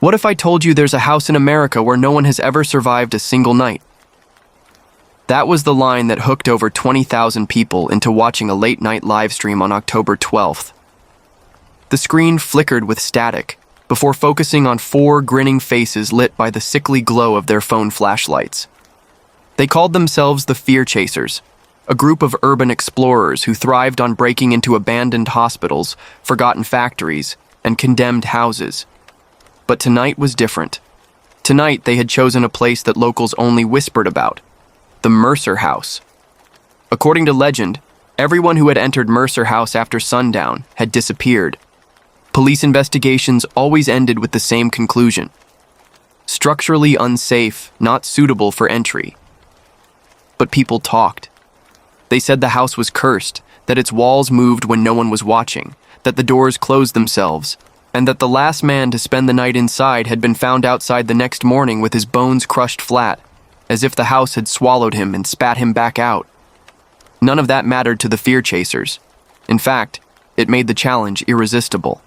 What if I told you there's a house in America where no one has ever survived a single night? That was the line that hooked over 20,000 people into watching a late-night live stream on October 12th. The screen flickered with static before focusing on 4 grinning faces lit by the sickly glow of their phone flashlights. They called themselves the Fear Chasers, a group of urban explorers who thrived on breaking into abandoned hospitals, forgotten factories, and condemned houses. But tonight was different. Tonight they had chosen a place that locals only whispered about: the Mercer House. According to legend, everyone who had entered Mercer House after sundown had disappeared. Police investigations always ended with the same conclusion: structurally unsafe, not suitable for entry. But people talked. They said the house was cursed, that its walls moved when no one was watching, that the doors closed themselves, and that the last man to spend the night inside had been found outside the next morning with his bones crushed flat, as if the house had swallowed him and spat him back out. None of that mattered to the Fear Chasers. In fact, it made the challenge irresistible.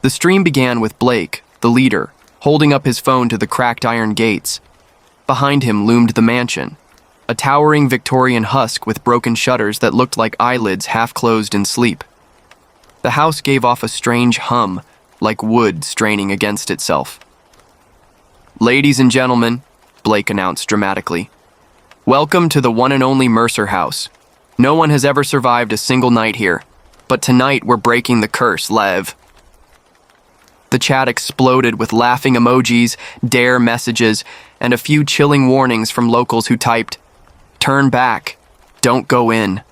The stream began with Blake, the leader, holding up his phone to the cracked iron gates. Behind him loomed the mansion, a towering Victorian husk with broken shutters that looked like eyelids half-closed in sleep. The house gave off a strange hum, like wood straining against itself. "Ladies and gentlemen," Blake announced dramatically, "welcome to the one and only Mercer House. No one has ever survived a single night here, but tonight we're breaking the curse, Lev." The chat exploded with laughing emojis, dare messages, and a few chilling warnings from locals who typed, "Turn back. Don't go in."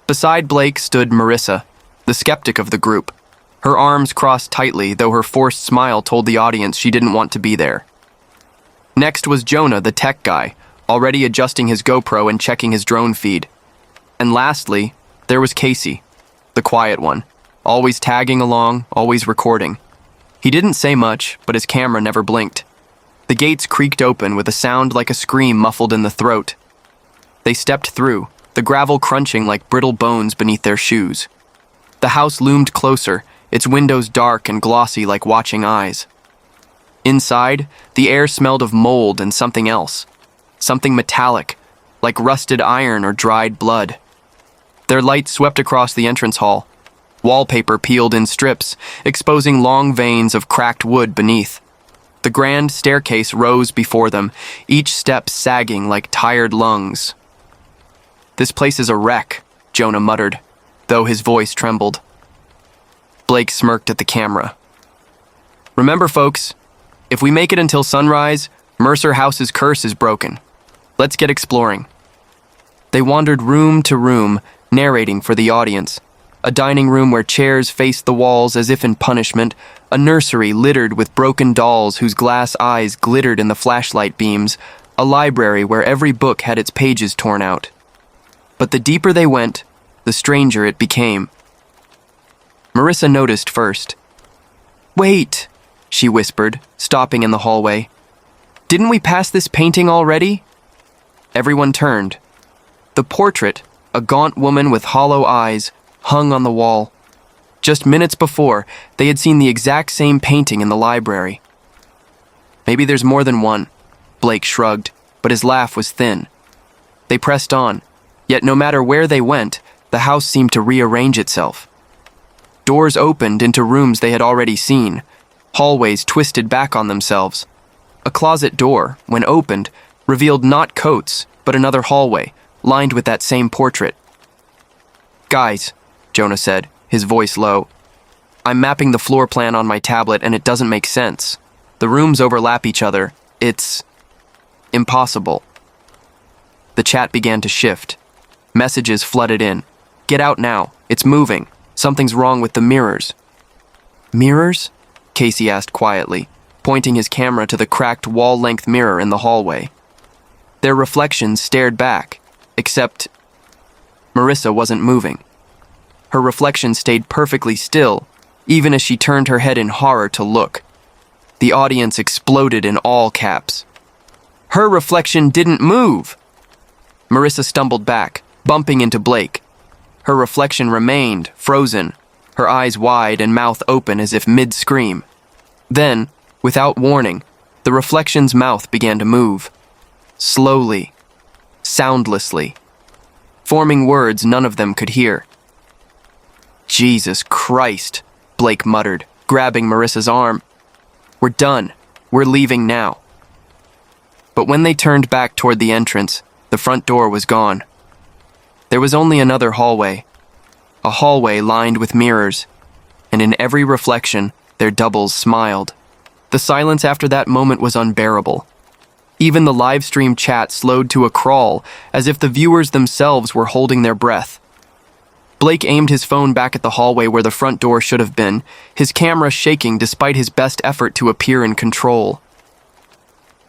Beside Blake stood Marissa, the skeptic of the group. Her arms crossed tightly, though her forced smile told the audience she didn't want to be there. Next was Jonah, the tech guy, already adjusting his GoPro and checking his drone feed. And lastly, there was Casey, the quiet one, always tagging along, always recording. He didn't say much, but his camera never blinked. The gates creaked open with a sound like a scream muffled in the throat. They stepped through, the gravel crunching like brittle bones beneath their shoes. The house loomed closer, its windows dark and glossy like watching eyes. Inside, the air smelled of mold and something else. Something metallic, like rusted iron or dried blood. Their light swept across the entrance hall. Wallpaper peeled in strips, exposing long veins of cracked wood beneath. The grand staircase rose before them, each step sagging like tired lungs. "This place is a wreck," Jonah muttered, though his voice trembled. Blake smirked at the camera. "Remember, folks, if we make it until sunrise, Mercer House's curse is broken. Let's get exploring." They wandered room to room, narrating for the audience. A dining room where chairs faced the walls as if in punishment, a nursery littered with broken dolls whose glass eyes glittered in the flashlight beams, a library where every book had its pages torn out. But the deeper they went, the stranger it became. Marissa noticed first. "Wait," she whispered, stopping in the hallway. "Didn't we pass this painting already?" Everyone turned. The portrait, a gaunt woman with hollow eyes, hung on the wall. Just minutes before, they had seen the exact same painting in the library. "Maybe there's more than one," Blake shrugged, but his laugh was thin. They pressed on, yet no matter where they went, the house seemed to rearrange itself. Doors opened into rooms they had already seen. Hallways twisted back on themselves. A closet door, when opened, revealed not coats, but another hallway, lined with that same portrait. "Guys," Jonah said, his voice low, "I'm mapping the floor plan on my tablet and it doesn't make sense. The rooms overlap each other. It's impossible." The chat began to shift. Messages flooded in. "Get out now. It's moving. Something's wrong with the mirrors." "Mirrors?" Casey asked quietly, pointing his camera to the cracked wall-length mirror in the hallway. Their reflections stared back, except Marissa wasn't moving. Her reflection stayed perfectly still, even as she turned her head in horror to look. The audience exploded in all caps. "Her reflection didn't move!" Marissa stumbled back, bumping into Blake. Her reflection remained, frozen, her eyes wide and mouth open as if mid-scream. Then, without warning, the reflection's mouth began to move. Slowly, soundlessly, forming words none of them could hear. "Jesus Christ," Blake muttered, grabbing Marissa's arm. "We're done. We're leaving now." But when they turned back toward the entrance, the front door was gone. There was only another hallway, a hallway lined with mirrors, and in every reflection, their doubles smiled. The silence after that moment was unbearable. Even the live stream chat slowed to a crawl, as if the viewers themselves were holding their breath. Blake aimed his phone back at the hallway where the front door should have been, his camera shaking despite his best effort to appear in control.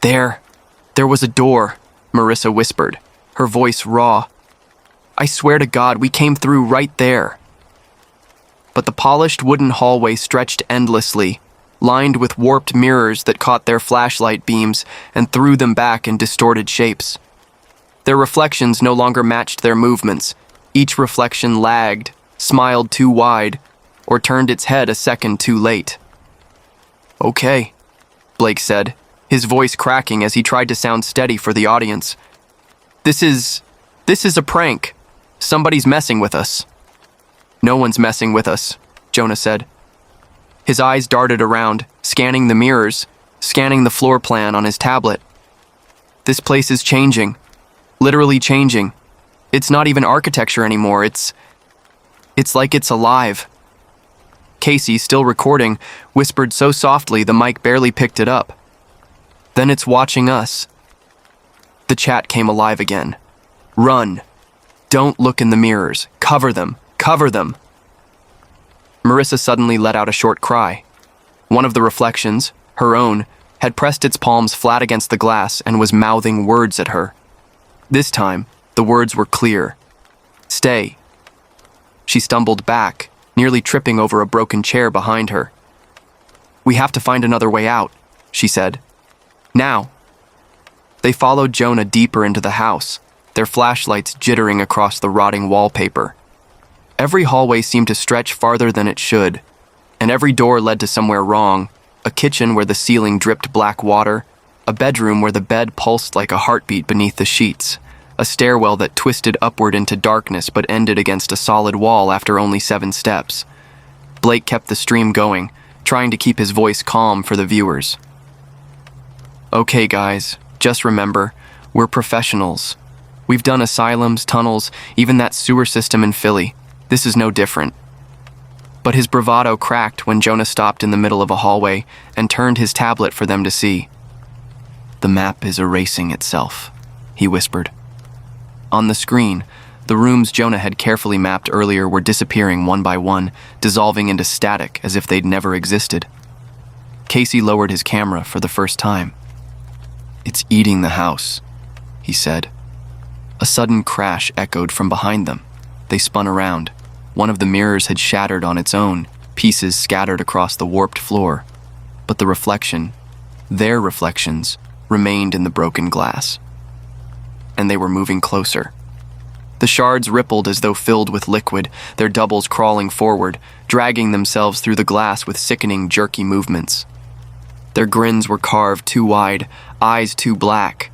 There was a door," Marissa whispered, her voice raw. "I swear to God, we came through right there." But the polished wooden hallway stretched endlessly, lined with warped mirrors that caught their flashlight beams and threw them back in distorted shapes. Their reflections no longer matched their movements. Each reflection lagged, smiled too wide, or turned its head a second too late. "Okay," Blake said, his voice cracking as he tried to sound steady for the audience. This is a prank. Somebody's messing with us." "No one's messing with us," Jonah said. His eyes darted around, scanning the mirrors, scanning the floor plan on his tablet. "This place is changing. Literally changing. It's not even architecture anymore. It's like it's alive." Casey, still recording, whispered so softly the mic barely picked it up. "Then it's watching us." The chat came alive again. "Run. Don't look in the mirrors. Cover them. Cover them." Marissa suddenly let out a short cry. One of the reflections, her own, had pressed its palms flat against the glass and was mouthing words at her. This time, the words were clear. "Stay." She stumbled back, nearly tripping over a broken chair behind her. "We have to find another way out," she said. "Now." They followed Jonah deeper into the house, their flashlights jittering across the rotting wallpaper. Every hallway seemed to stretch farther than it should, and every door led to somewhere wrong: a kitchen where the ceiling dripped black water, a bedroom where the bed pulsed like a heartbeat beneath the sheets, a stairwell that twisted upward into darkness but ended against a solid wall after only 7 steps. Blake kept the stream going, trying to keep his voice calm for the viewers. "Okay, guys, just remember, we're professionals. We've done asylums, tunnels, even that sewer system in Philly. This is no different." But his bravado cracked when Jonah stopped in the middle of a hallway and turned his tablet for them to see. "The map is erasing itself," he whispered. On the screen, the rooms Jonah had carefully mapped earlier were disappearing one by one, dissolving into static as if they'd never existed. Casey lowered his camera for the first time. "It's eating the house," he said. A sudden crash echoed from behind them. They spun around. One of the mirrors had shattered on its own, pieces scattered across the warped floor. But the reflection, their reflections, remained in the broken glass. And they were moving closer. The shards rippled as though filled with liquid, their doubles crawling forward, dragging themselves through the glass with sickening, jerky movements. Their grins were carved too wide, eyes too black.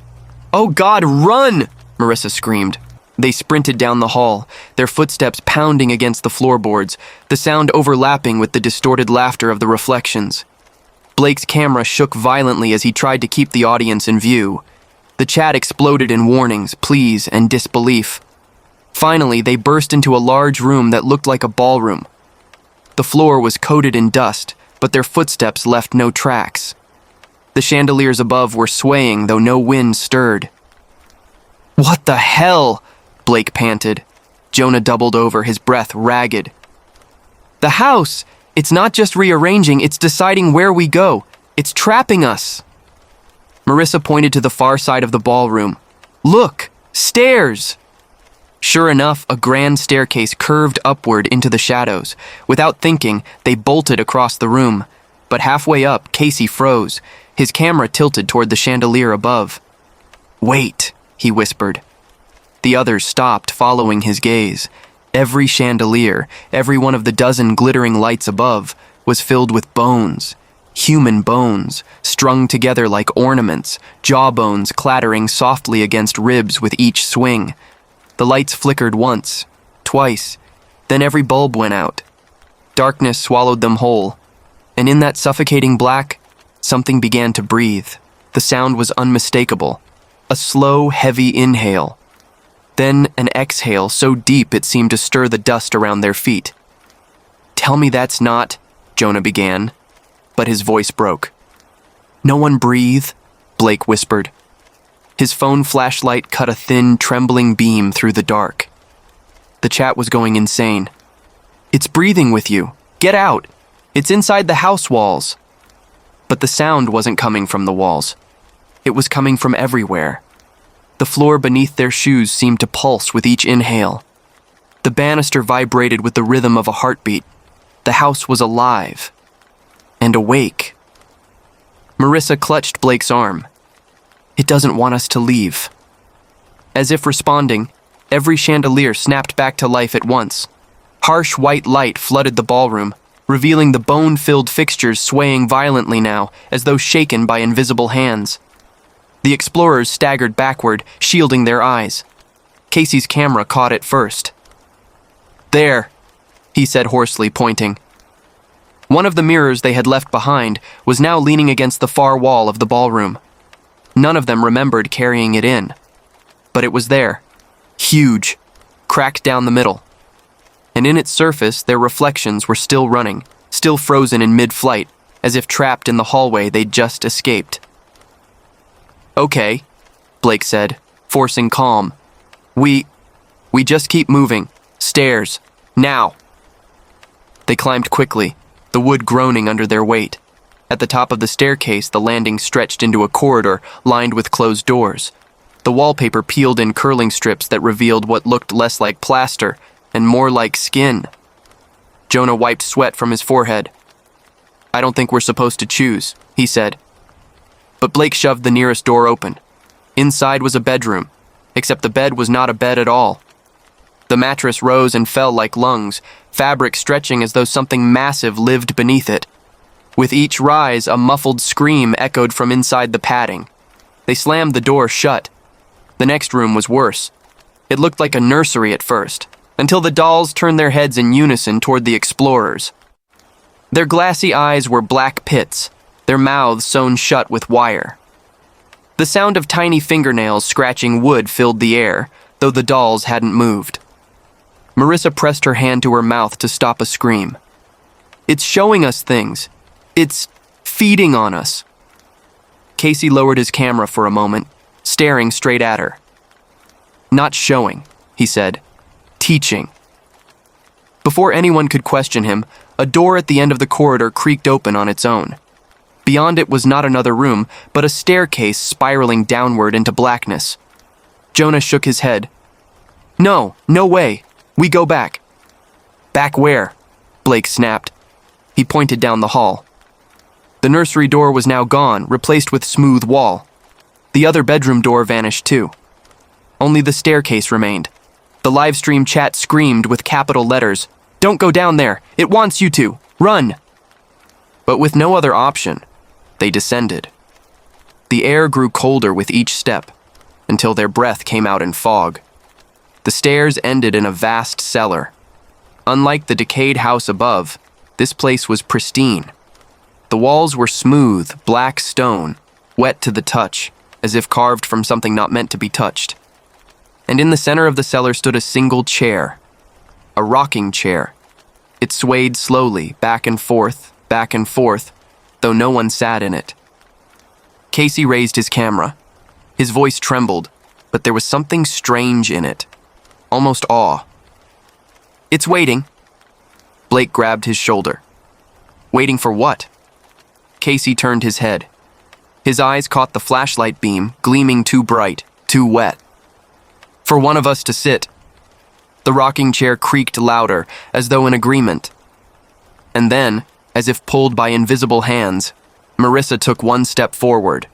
"Oh God, run!" Marissa screamed. They sprinted down the hall, their footsteps pounding against the floorboards, the sound overlapping with the distorted laughter of the reflections. Blake's camera shook violently as he tried to keep the audience in view. The chat exploded in warnings, pleas, and disbelief. Finally, they burst into a large room that looked like a ballroom. The floor was coated in dust, but their footsteps left no tracks. The chandeliers above were swaying, though no wind stirred. "What the hell?" Blake panted. Jonah doubled over, his breath ragged. "The house! It's not just rearranging, it's deciding where we go. It's trapping us." Marissa pointed to the far side of the ballroom. "Look! Stairs!" Sure enough, a grand staircase curved upward into the shadows. Without thinking, they bolted across the room. But halfway up, Casey froze, his camera tilted toward the chandelier above. "Wait," he whispered. The others stopped, following his gaze. Every chandelier, every one of the dozen glittering lights above, was filled with bones. human bones, strung together like ornaments, jawbones clattering softly against ribs with each swing. The lights flickered once, twice, then every bulb went out. Darkness swallowed them whole, and in that suffocating black, something began to breathe. The sound was unmistakable. A slow, heavy inhale. Then an exhale so deep it seemed to stir the dust around their feet. "Tell me that's not," Jonah began, but his voice broke. "No one breathe," Blake whispered. His phone flashlight cut a thin, trembling beam through the dark. The chat was going insane. "It's breathing with you. Get out. It's inside the house walls." But the sound wasn't coming from the walls. It was coming from everywhere. The floor beneath their shoes seemed to pulse with each inhale. The banister vibrated with the rhythm of a heartbeat. The house was alive and awake. Marissa clutched Blake's arm. "It doesn't want us to leave." As if responding, every chandelier snapped back to life at once. Harsh white light flooded the ballroom, revealing the bone-filled fixtures swaying violently now, as though shaken by invisible hands. The explorers staggered backward, shielding their eyes. Casey's camera caught it first. "There," he said hoarsely, pointing. One of the mirrors they had left behind was now leaning against the far wall of the ballroom. None of them remembered carrying it in. But it was there, huge, cracked down the middle. And in its surface, their reflections were still running, still frozen in mid-flight, as if trapped in the hallway they'd just escaped. "Okay," Blake said, forcing calm. We just keep moving. Stairs. Now." They climbed quickly, the wood groaning under their weight. At the top of the staircase, the landing stretched into a corridor lined with closed doors. The wallpaper peeled in curling strips that revealed what looked less like plaster and more like skin. Jonah wiped sweat from his forehead. "I don't think we're supposed to choose," he said. But Blake shoved the nearest door open. Inside was a bedroom, except the bed was not a bed at all. The mattress rose and fell like lungs, fabric stretching as though something massive lived beneath it. With each rise, a muffled scream echoed from inside the padding. They slammed the door shut. The next room was worse. It looked like a nursery at first, until the dolls turned their heads in unison toward the explorers. Their glassy eyes were black pits, their mouths sewn shut with wire. The sound of tiny fingernails scratching wood filled the air, though the dolls hadn't moved. Marissa pressed her hand to her mouth to stop a scream. "It's showing us things. It's feeding on us." Casey lowered his camera for a moment, staring straight at her. "Not showing," he said. "Teaching." Before anyone could question him, a door at the end of the corridor creaked open on its own. Beyond it was not another room, but a staircase spiraling downward into blackness. Jonah shook his head. No way. We go back." "Back where?" Blake snapped. He pointed down the hall. The nursery door was now gone, replaced with smooth wall. The other bedroom door vanished too. Only the staircase remained. The livestream chat screamed with capital letters, "Don't go down there! It wants you to! Run!" But with no other option, they descended. The air grew colder with each step, until their breath came out in fog. The stairs ended in a vast cellar. Unlike the decayed house above, this place was pristine. The walls were smooth, black stone, wet to the touch, as if carved from something not meant to be touched. And in the center of the cellar stood a single chair, a rocking chair. It swayed slowly, back and forth, though no one sat in it. Casey raised his camera. His voice trembled, but there was something strange in it, almost awe. "It's waiting." Blake grabbed his shoulder. "Waiting for what?" Casey turned his head. His eyes caught the flashlight beam, gleaming too bright, too wet. "For one of us to sit." The rocking chair creaked louder, as though in agreement. And then, as if pulled by invisible hands, Marissa took one step forward.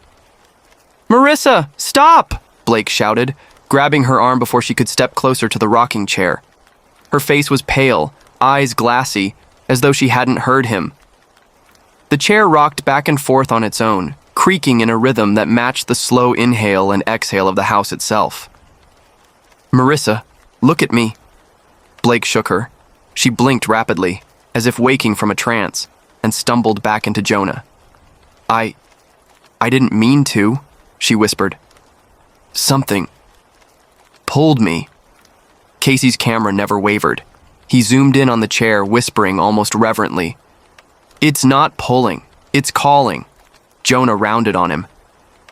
"Marissa, stop!" Blake shouted, grabbing her arm before she could step closer to the rocking chair. Her face was pale, eyes glassy, as though she hadn't heard him. The chair rocked back and forth on its own, creaking in a rhythm that matched the slow inhale and exhale of the house itself. "Marissa, look at me." Blake shook her. She blinked rapidly, as if waking from a trance, and stumbled back into Jonah. I didn't mean to," she whispered. "Something pulled me." Casey's camera never wavered. He zoomed in on the chair, whispering almost reverently, "It's not pulling, it's calling." Jonah rounded on him.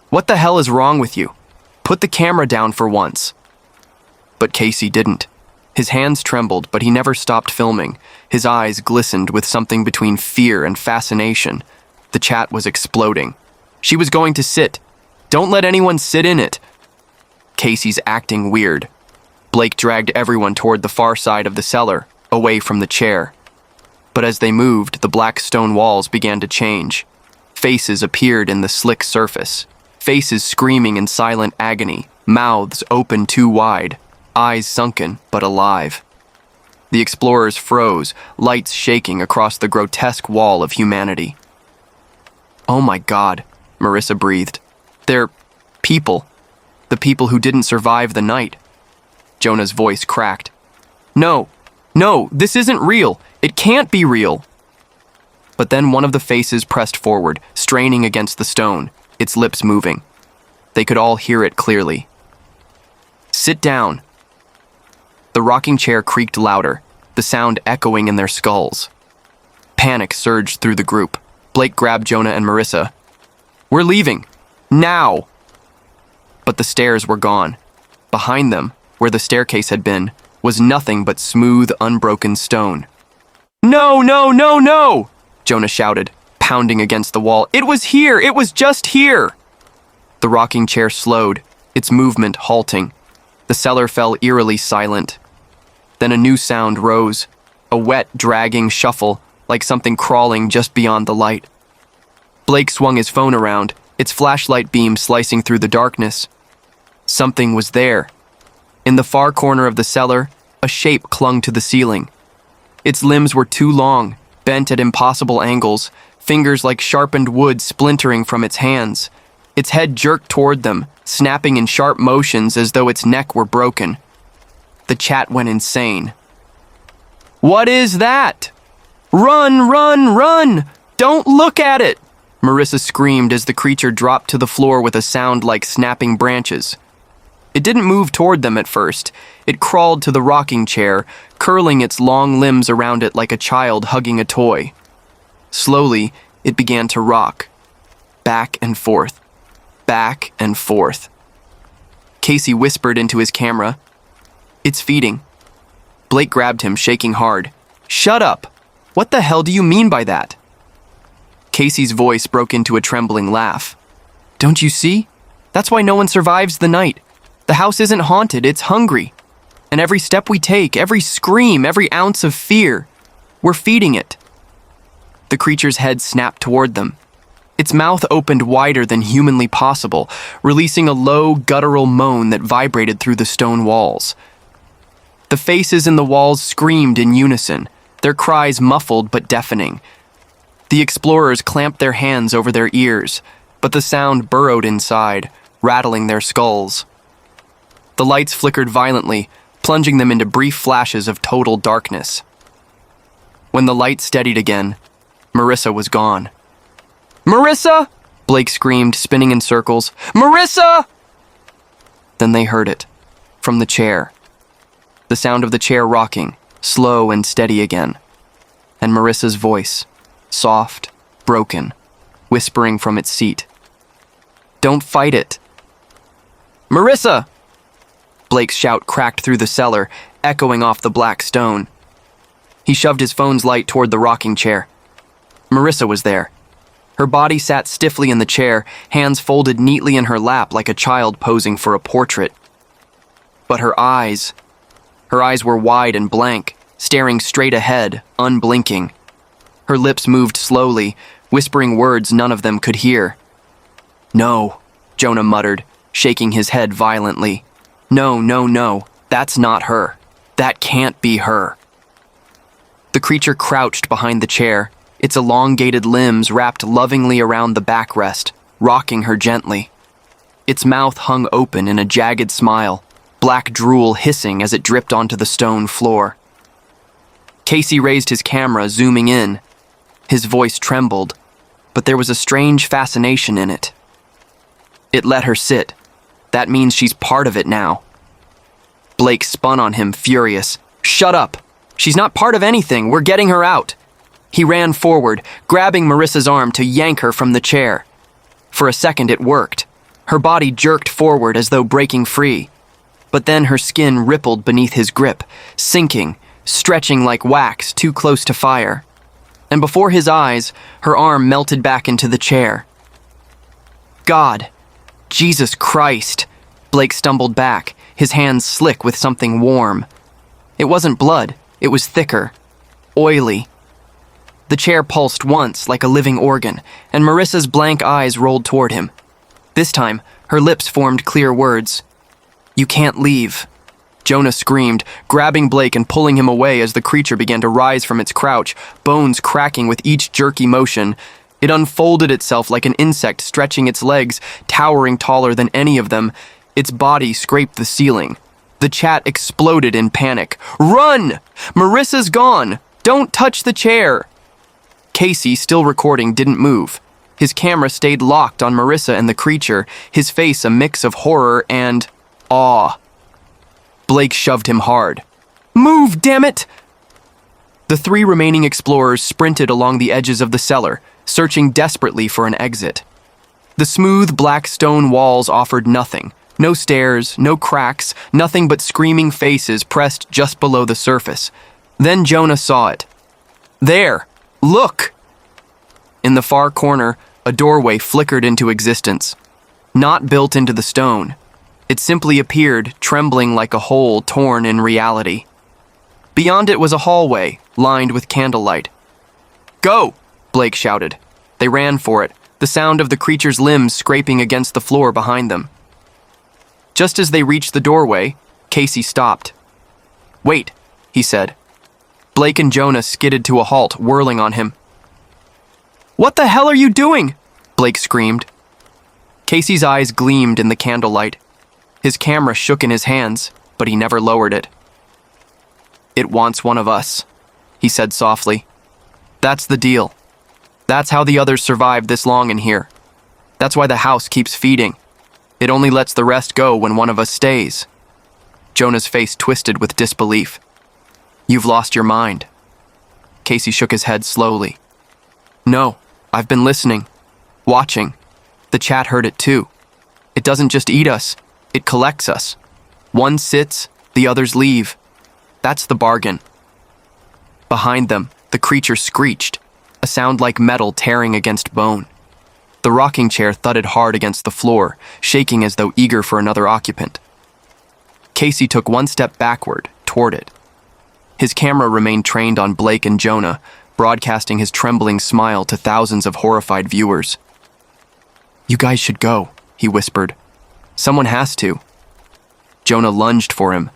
"What the hell is wrong with you? Put the camera down for once." But Casey didn't. His hands trembled, but he never stopped filming. His eyes glistened with something between fear and fascination. The chat was exploding. "She was going to sit. Don't let anyone sit in it." Casey's acting weird. Blake dragged everyone toward the far side of the cellar, away from the chair. But as they moved, the black stone walls began to change. Faces appeared in the slick surface. Faces screaming in silent agony, mouths open too wide, eyes sunken but alive. The explorers froze, lights shaking across the grotesque wall of humanity. "Oh my God," Marissa breathed. "They're people. The people who didn't survive the night." Jonah's voice cracked. No, this isn't real. It can't be real." But then one of the faces pressed forward, straining against the stone, its lips moving. They could all hear it clearly. "Sit down." The rocking chair creaked louder, the sound echoing in their skulls. Panic surged through the group. Blake grabbed Jonah and Marissa. "We're leaving. Now!" But the stairs were gone. Behind them, where the staircase had been, was nothing but smooth, unbroken stone. "No, no, no, no!" Jonah shouted, pounding against the wall. "It was here! It was just here!" The rocking chair slowed, its movement halting. The cellar fell eerily silent. Then a new sound rose, a wet, dragging shuffle, like something crawling just beyond the light. Blake swung his phone around, its flashlight beam slicing through the darkness. Something was there. In the far corner of the cellar, a shape clung to the ceiling. Its limbs were too long, bent at impossible angles, fingers like sharpened wood splintering from its hands. Its head jerked toward them, snapping in sharp motions as though its neck were broken. The chat went insane. "What is that? Run, run, run! Don't look at it!" Marissa screamed as the creature dropped to the floor with a sound like snapping branches. It didn't move toward them at first. It crawled to the rocking chair, curling its long limbs around it like a child hugging a toy. Slowly, it began to rock. Back and forth. Back and forth. Casey whispered into his camera, "It's feeding." Blake grabbed him, shaking hard. "Shut up! What the hell do you mean by that?" Casey's voice broke into a trembling laugh. "Don't you see? That's why no one survives the night. The house isn't haunted, it's hungry. And every step we take, every scream, every ounce of fear, we're feeding it." The creature's head snapped toward them. Its mouth opened wider than humanly possible, releasing a low, guttural moan that vibrated through the stone walls. The faces in the walls screamed in unison, their cries muffled but deafening. The explorers clamped their hands over their ears, but the sound burrowed inside, rattling their skulls. The lights flickered violently, plunging them into brief flashes of total darkness. When the light steadied again, Marissa was gone. "Marissa!" Blake screamed, spinning in circles. "Marissa!" Then they heard it, from the chair. The sound of the chair rocking, slow and steady again. And Marissa's voice, soft, broken, whispering from its seat. "Don't fight it." "Marissa!" Blake's shout cracked through the cellar, echoing off the black stone. He shoved his phone's light toward the rocking chair. Marissa was there. Her body sat stiffly in the chair, hands folded neatly in her lap like a child posing for a portrait. But her eyes were wide and blank, staring straight ahead, unblinking. Her lips moved slowly, whispering words none of them could hear. "No," Jonah muttered, shaking his head violently. "No, no, no, that's not her. That can't be her." The creature crouched behind the chair, its elongated limbs wrapped lovingly around the backrest, rocking her gently. Its mouth hung open in a jagged smile, black drool hissing as it dripped onto the stone floor. Casey raised his camera, zooming in. His voice trembled, but there was a strange fascination in it. It let her sit. That means she's part of it now. Blake spun on him, furious. "Shut up! She's not part of anything. We're getting her out." He ran forward, grabbing Marissa's arm to yank her from the chair. For a second, it worked. Her body jerked forward as though breaking free. But then her skin rippled beneath his grip, sinking, stretching like wax too close to fire. And before his eyes, her arm melted back into the chair. God! Jesus Christ! Blake stumbled back, his hands slick with something warm. It wasn't blood, it was thicker, oily. The chair pulsed once like a living organ, and Marissa's blank eyes rolled toward him. This time, her lips formed clear words. "You can't leave." Jonah screamed, grabbing Blake and pulling him away as the creature began to rise from its crouch, bones cracking with each jerky motion. It unfolded itself like an insect, stretching its legs, towering taller than any of them. Its body scraped the ceiling. The chat exploded in panic. "Run! Marissa's gone! Don't touch the chair!" Casey, still recording, didn't move. His camera stayed locked on Marissa and the creature, his face a mix of horror and awe. Blake shoved him hard. "Move, damn it!" The three remaining explorers sprinted along the edges of the cellar, searching desperately for an exit. The smooth black stone walls offered nothing. No stairs, no cracks, nothing but screaming faces pressed just below the surface. Then Jonah saw it. "There! Look!" In the far corner, a doorway flickered into existence. Not built into the stone. It simply appeared, trembling like a hole torn in reality. Beyond it was a hallway, lined with candlelight. "Go!" Blake shouted. They ran for it, the sound of the creature's limbs scraping against the floor behind them. Just as they reached the doorway, Casey stopped. "Wait," he said. Blake and Jonah skidded to a halt, whirling on him. "What the hell are you doing?" Blake screamed. Casey's eyes gleamed in the candlelight. His camera shook in his hands, but he never lowered it. "It wants one of us," he said softly. "That's the deal. That's how the others survived this long in here. That's why the house keeps feeding. It only lets the rest go when one of us stays." Jonah's face twisted with disbelief. "You've lost your mind." Casey shook his head slowly. "No, I've been listening, watching. The chat heard it too. It doesn't just eat us, it collects us. One sits, the others leave. That's the bargain." Behind them, the creature screeched, a sound like metal tearing against bone. The rocking chair thudded hard against the floor, shaking as though eager for another occupant. Casey took one step backward, toward it. His camera remained trained on Blake and Jonah, broadcasting his trembling smile to thousands of horrified viewers. "You guys should go," he whispered. "Someone has to." Jonah lunged for him.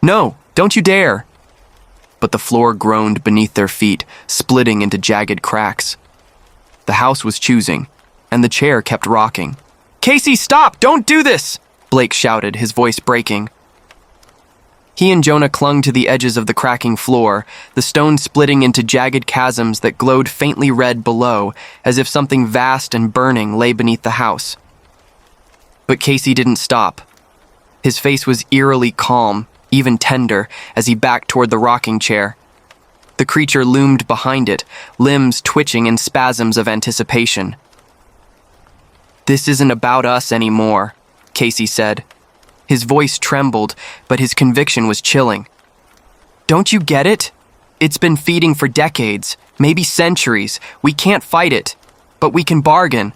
"No, don't you dare!" But the floor groaned beneath their feet, splitting into jagged cracks. The house was choosing, and the chair kept rocking. "Casey, stop! Don't do this!" Blake shouted, his voice breaking. He and Jonah clung to the edges of the cracking floor, the stone splitting into jagged chasms that glowed faintly red below, as if something vast and burning lay beneath the house. But Casey didn't stop. His face was eerily calm, even tender, as he backed toward the rocking chair. The creature loomed behind it, limbs twitching in spasms of anticipation. "This isn't about us anymore," Casey said. His voice trembled, but his conviction was chilling. "Don't you get it? It's been feeding for decades, maybe centuries. We can't fight it, but we can bargain."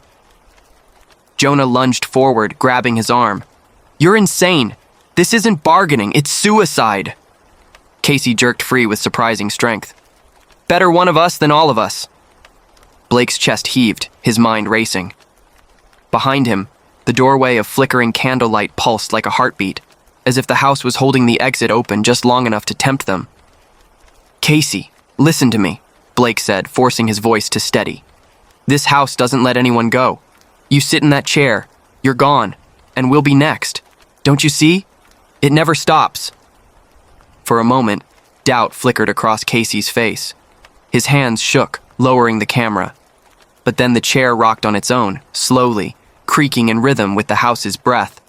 Jonah lunged forward, grabbing his arm. "You're insane. This isn't bargaining, it's suicide." Casey jerked free with surprising strength. "Better one of us than all of us." Blake's chest heaved, his mind racing. Behind him, the doorway of flickering candlelight pulsed like a heartbeat, as if the house was holding the exit open just long enough to tempt them. "Casey, listen to me," Blake said, forcing his voice to steady. This house doesn't let anyone go. You sit in that chair, you're gone, and we'll be next. Don't you see? It never stops. For a moment, doubt flickered across Casey's face. His hands shook, lowering the camera. But then the chair rocked on its own, slowly, creaking in rhythm with the house's breath.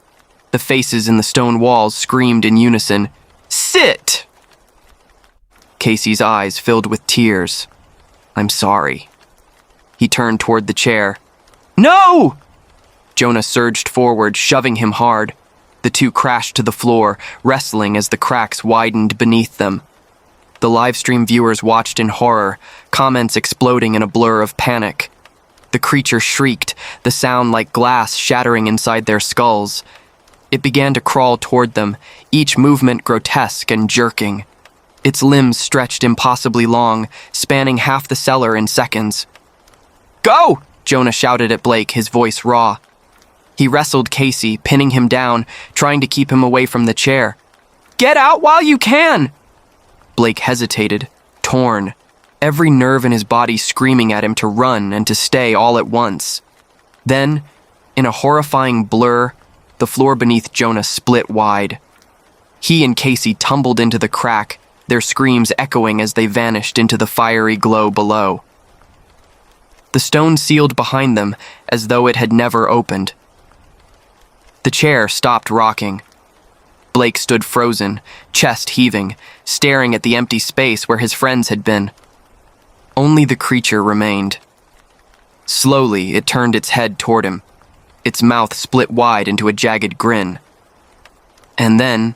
The faces in the stone walls screamed in unison, "Sit!" Casey's eyes filled with tears. "I'm sorry." He turned toward the chair. "No!" Jonah surged forward, shoving him hard. The two crashed to the floor, wrestling as the cracks widened beneath them. The livestream viewers watched in horror, comments exploding in a blur of panic. The creature shrieked, the sound like glass shattering inside their skulls. It began to crawl toward them, each movement grotesque and jerking. Its limbs stretched impossibly long, spanning half the cellar in seconds. "Go!" Jonah shouted at Blake, his voice raw. He wrestled Casey, pinning him down, trying to keep him away from the chair. "Get out while you can!" Blake hesitated, torn, every nerve in his body screaming at him to run and to stay all at once. Then, in a horrifying blur, the floor beneath Jonah split wide. He and Casey tumbled into the crack, their screams echoing as they vanished into the fiery glow below. The stone sealed behind them as though it had never opened. The chair stopped rocking. Blake stood frozen, chest heaving, staring at the empty space where his friends had been. Only the creature remained. Slowly, it turned its head toward him, its mouth split wide into a jagged grin. And then,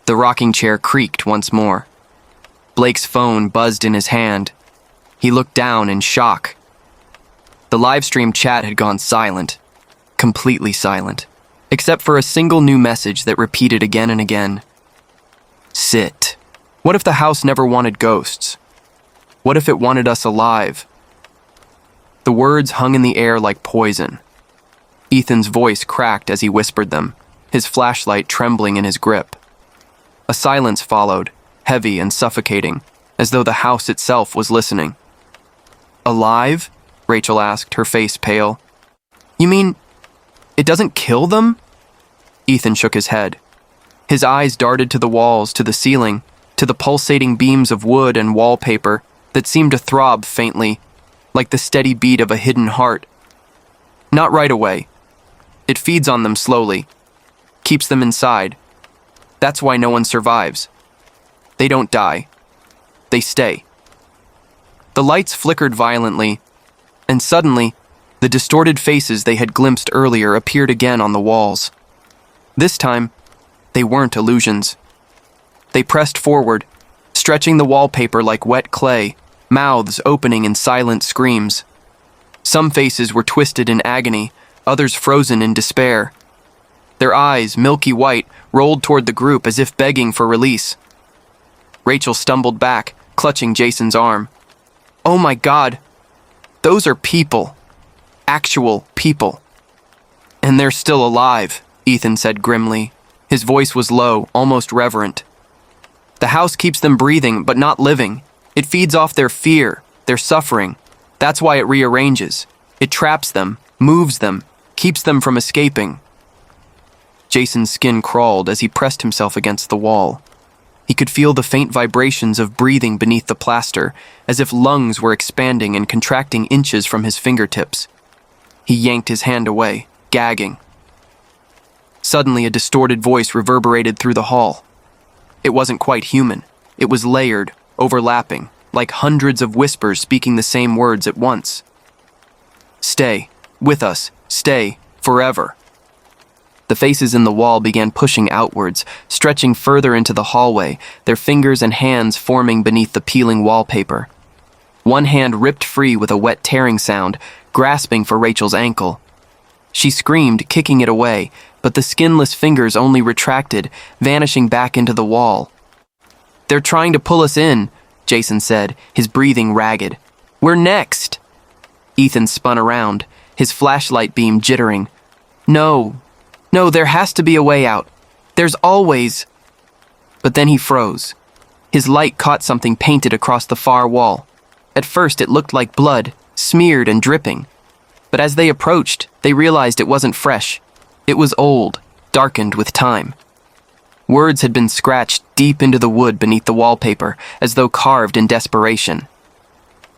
the rocking chair creaked once more. Blake's phone buzzed in his hand. He looked down in shock. The livestream chat had gone silent. Completely silent, except for a single new message that repeated again and again. Sit. What if the house never wanted ghosts? What if it wanted us alive? The words hung in the air like poison. Ethan's voice cracked as he whispered them, his flashlight trembling in his grip. A silence followed, heavy and suffocating, as though the house itself was listening. Alive? Rachel asked, her face pale. You mean it doesn't kill them? Ethan shook his head. His eyes darted to the walls, to the ceiling, to the pulsating beams of wood and wallpaper that seemed to throb faintly, like the steady beat of a hidden heart. Not right away. It feeds on them slowly, keeps them inside. That's why no one survives. They don't die. They stay. The lights flickered violently, and suddenly, the distorted faces they had glimpsed earlier appeared again on the walls. This time, they weren't illusions. They pressed forward, stretching the wallpaper like wet clay, mouths opening in silent screams. Some faces were twisted in agony, others frozen in despair. Their eyes, milky white, rolled toward the group as if begging for release. Rachel stumbled back, clutching Jason's arm. Oh my God, those are people. Actual people. And they're still alive, Ethan said grimly. His voice was low, almost reverent. The house keeps them breathing, but not living. It feeds off their fear, their suffering. That's why it rearranges. It traps them, moves them, keeps them from escaping. Jason's skin crawled as he pressed himself against the wall. He could feel the faint vibrations of breathing beneath the plaster, as if lungs were expanding and contracting inches from his fingertips. He yanked his hand away, gagging. Suddenly, a distorted voice reverberated through the hall. It wasn't quite human. It was layered, overlapping, like hundreds of whispers speaking the same words at once. Stay, with us, stay, forever. The faces in the wall began pushing outwards, stretching further into the hallway, their fingers and hands forming beneath the peeling wallpaper. One hand ripped free with a wet tearing sound, grasping for Rachel's ankle. She screamed, kicking it away, but the skinless fingers only retracted, vanishing back into the wall. They're trying to pull us in, Jason said, his breathing ragged. We're next. Ethan spun around, his flashlight beam jittering. No, there has to be a way out. There's always... But then he froze. His light caught something painted across the far wall. At first, it looked like blood, smeared and dripping. But as they approached, they realized it wasn't fresh. It was old, darkened with time. Words had been scratched deep into the wood beneath the wallpaper, as though carved in desperation.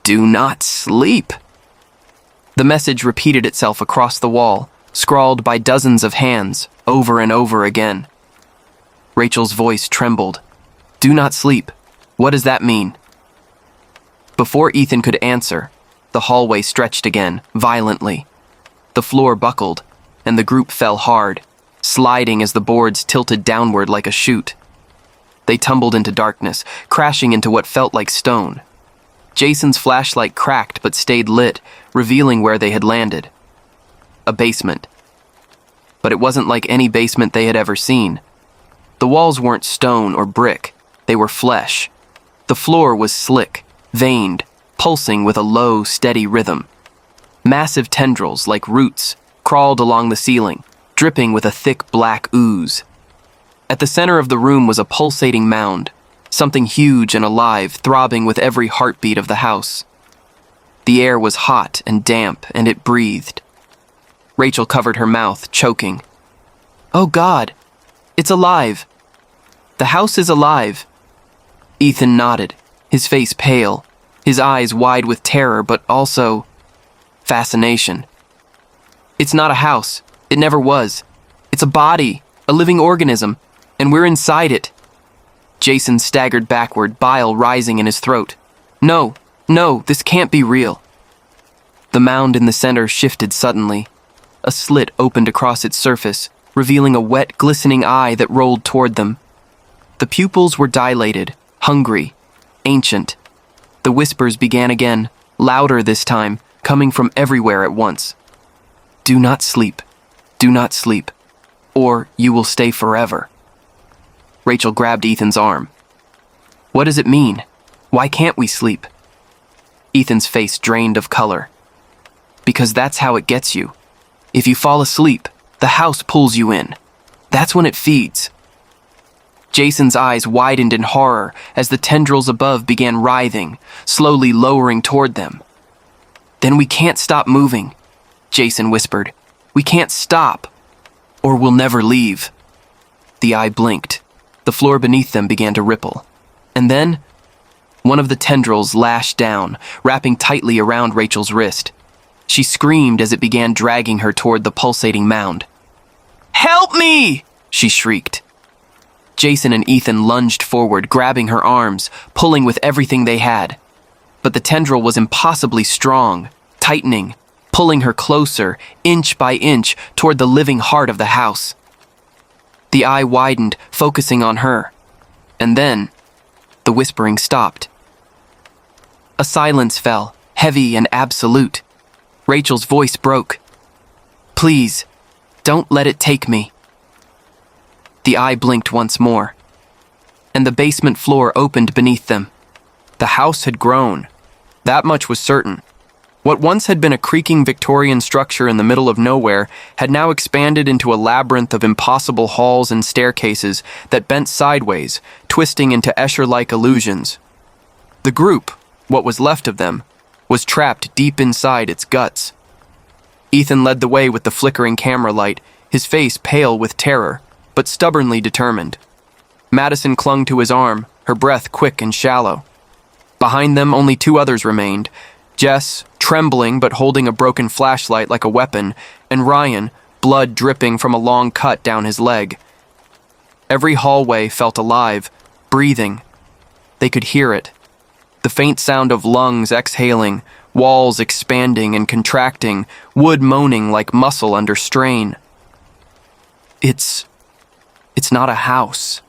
"Do not sleep." The message repeated itself across the wall, scrawled by dozens of hands, over and over again. Rachel's voice trembled. "Do not sleep. What does that mean?" Before Ethan could answer, the hallway stretched again, violently. The floor buckled, and the group fell hard, sliding as the boards tilted downward like a chute. They tumbled into darkness, crashing into what felt like stone. Jason's flashlight cracked but stayed lit, revealing where they had landed. A basement. But it wasn't like any basement they had ever seen. The walls weren't stone or brick, they were flesh. The floor was slick, veined, pulsing with a low, steady rhythm. Massive tendrils, like roots, crawled along the ceiling, dripping with a thick black ooze. At the center of the room was a pulsating mound, something huge and alive, throbbing with every heartbeat of the house. The air was hot and damp, and it breathed. Rachel covered her mouth, choking. "Oh God, it's alive. The house is alive." Ethan nodded, his face pale, his eyes wide with terror, but also fascination. "It's not a house. It never was. It's a body, a living organism, and we're inside it." Jason staggered backward, bile rising in his throat. No, this can't be real." The mound in the center shifted suddenly. A slit opened across its surface, revealing a wet, glistening eye that rolled toward them. The pupils were dilated, hungry, ancient. The whispers began again, louder this time, coming from everywhere at once. "Do not sleep. Do not sleep. Or you will stay forever." Rachel grabbed Ethan's arm. "What does it mean? Why can't we sleep?" Ethan's face drained of color. "Because that's how it gets you. If you fall asleep, the house pulls you in. That's when it feeds." Jason's eyes widened in horror as the tendrils above began writhing, slowly lowering toward them. "Then we can't stop moving," Jason whispered. "We can't stop, or we'll never leave." The eye blinked. The floor beneath them began to ripple. And then, one of the tendrils lashed down, wrapping tightly around Rachel's wrist. She screamed as it began dragging her toward the pulsating mound. "Help me!" she shrieked. Jason and Ethan lunged forward, grabbing her arms, pulling with everything they had. But the tendril was impossibly strong, tightening, pulling her closer, inch by inch, toward the living heart of the house. The eye widened, focusing on her. And then, the whispering stopped. A silence fell, heavy and absolute. Rachel's voice broke. "Please, don't let it take me." The eye blinked once more, and the basement floor opened beneath them. The house had grown. That much was certain. What once had been a creaking Victorian structure in the middle of nowhere had now expanded into a labyrinth of impossible halls and staircases that bent sideways, twisting into Escher-like illusions. The group, what was left of them, was trapped deep inside its guts. Ethan led the way with the flickering camera light, his face pale with terror, but stubbornly determined. Madison clung to his arm, her breath quick and shallow. Behind them, only two others remained, Jess, trembling but holding a broken flashlight like a weapon, and Ryan, blood dripping from a long cut down his leg. Every hallway felt alive, breathing. They could hear it. The faint sound of lungs exhaling, walls expanding and contracting, wood moaning like muscle under strain. It's not a house,"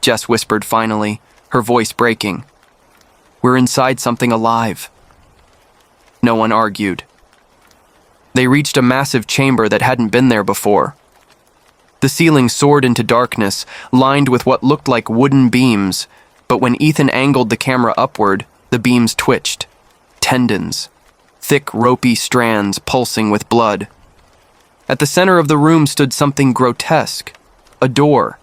Jess whispered finally, her voice breaking. "We're inside something alive." No one argued. They reached a massive chamber that hadn't been there before. The ceiling soared into darkness, lined with what looked like wooden beams, but when Ethan angled the camera upward, the beams twitched. Tendons. Thick, ropey strands pulsing with blood. At the center of the room stood something grotesque. A door.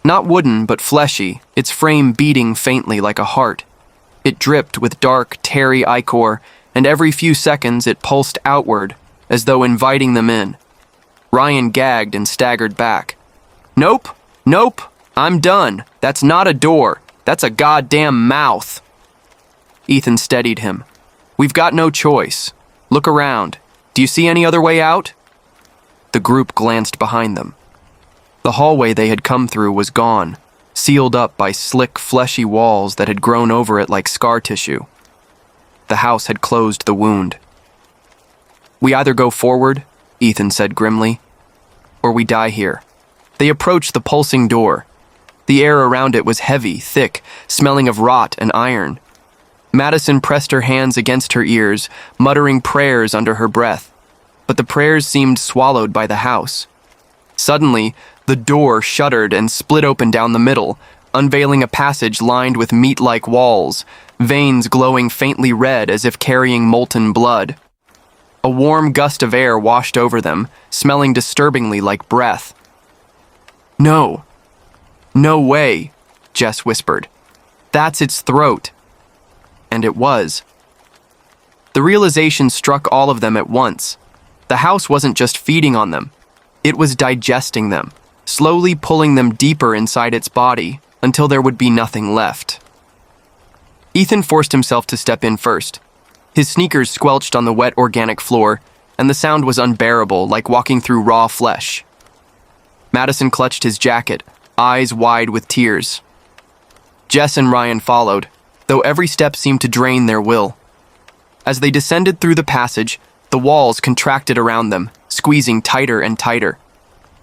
Not wooden, but fleshy, its frame beating faintly like a heart. It dripped with dark, tarry ichor, and every few seconds it pulsed outward, as though inviting them in. Ryan gagged and staggered back. Nope, nope, I'm done. That's not a door. That's a goddamn mouth. Ethan steadied him. We've got no choice. Look around. Do you see any other way out? The group glanced behind them. The hallway they had come through was gone, sealed up by slick, fleshy walls that had grown over it like scar tissue. The house had closed the wound. We either go forward, Ethan said grimly, or we die here. They approached the pulsing door. The air around it was heavy, thick, smelling of rot and iron. Madison pressed her hands against her ears, muttering prayers under her breath, but the prayers seemed swallowed by the house. Suddenly, the door shuddered and split open down the middle, unveiling a passage lined with meat-like walls, veins glowing faintly red as if carrying molten blood. A warm gust of air washed over them, smelling disturbingly like breath. No. No way, Jess whispered. That's its throat. And it was. The realization struck all of them at once. The house wasn't just feeding on them. It was digesting them, slowly pulling them deeper inside its body until there would be nothing left. Ethan forced himself to step in first. His sneakers squelched on the wet organic floor, and the sound was unbearable, like walking through raw flesh. Madison clutched his jacket, eyes wide with tears. Jess and Ryan followed, though every step seemed to drain their will. As they descended through the passage, the walls contracted around them, squeezing tighter and tighter.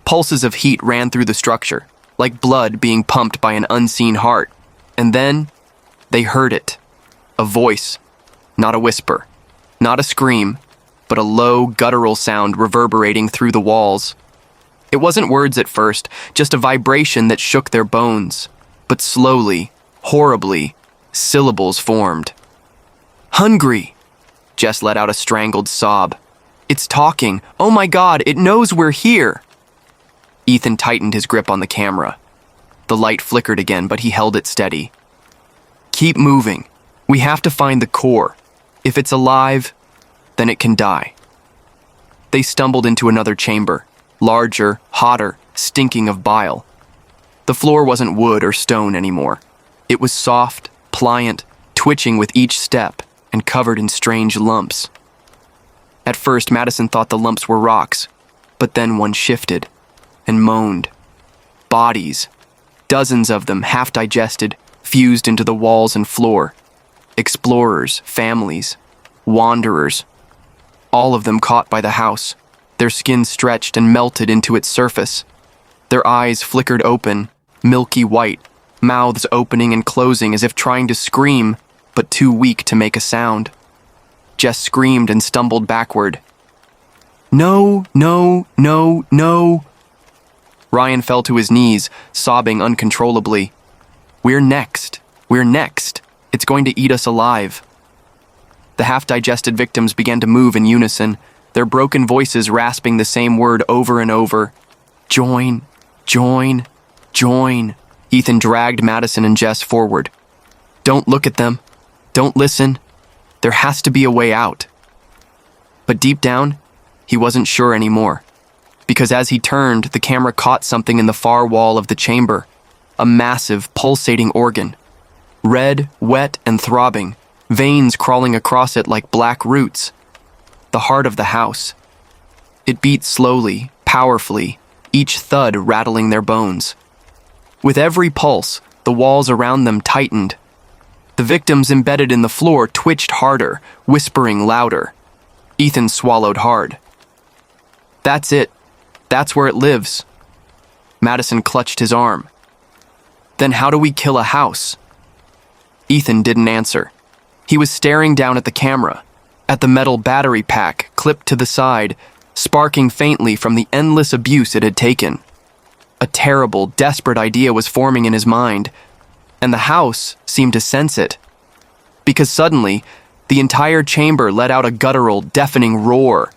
Pulses of heat ran through the structure, like blood being pumped by an unseen heart. And then, they heard it. A voice, not a whisper, not a scream, but a low, guttural sound reverberating through the walls. It wasn't words at first, just a vibration that shook their bones. But slowly, horribly, syllables formed. Hungry! Jess let out a strangled sob. It's talking. Oh my God, it knows we're here! Ethan tightened his grip on the camera. The light flickered again, but he held it steady. Keep moving. We have to find the core. If it's alive, then it can die. They stumbled into another chamber, larger, hotter, stinking of bile. The floor wasn't wood or stone anymore. It was soft, pliant, twitching with each step, and covered in strange lumps. At first, Madison thought the lumps were rocks, but then one shifted and moaned. Bodies, dozens of them, half digested, fused into the walls and floor. Explorers, families, wanderers, all of them caught by the house, their skin stretched and melted into its surface. Their eyes flickered open, milky white, mouths opening and closing as if trying to scream, but too weak to make a sound. Jess screamed and stumbled backward. No, no, no, no. Ryan fell to his knees, sobbing uncontrollably. We're next. We're next. It's going to eat us alive. The half-digested victims began to move in unison, their broken voices rasping the same word over and over. Join, join, join. Ethan dragged Madison and Jess forward. Don't look at them. Don't listen. There has to be a way out. But deep down, he wasn't sure anymore. Because as he turned, the camera caught something in the far wall of the chamber. A massive, pulsating organ. Red, wet, and throbbing, veins crawling across it like black roots. The heart of the house. It beat slowly, powerfully, each thud rattling their bones. With every pulse, the walls around them tightened. The victims embedded in the floor twitched harder, whispering louder. Ethan swallowed hard. That's it. That's where it lives. Madison clutched his arm. Then how do we kill a house? Ethan didn't answer. He was staring down at the camera, at the metal battery pack clipped to the side, sparking faintly from the endless abuse it had taken. A terrible, desperate idea was forming in his mind, and the house seemed to sense it. Because suddenly, the entire chamber let out a guttural, deafening roar.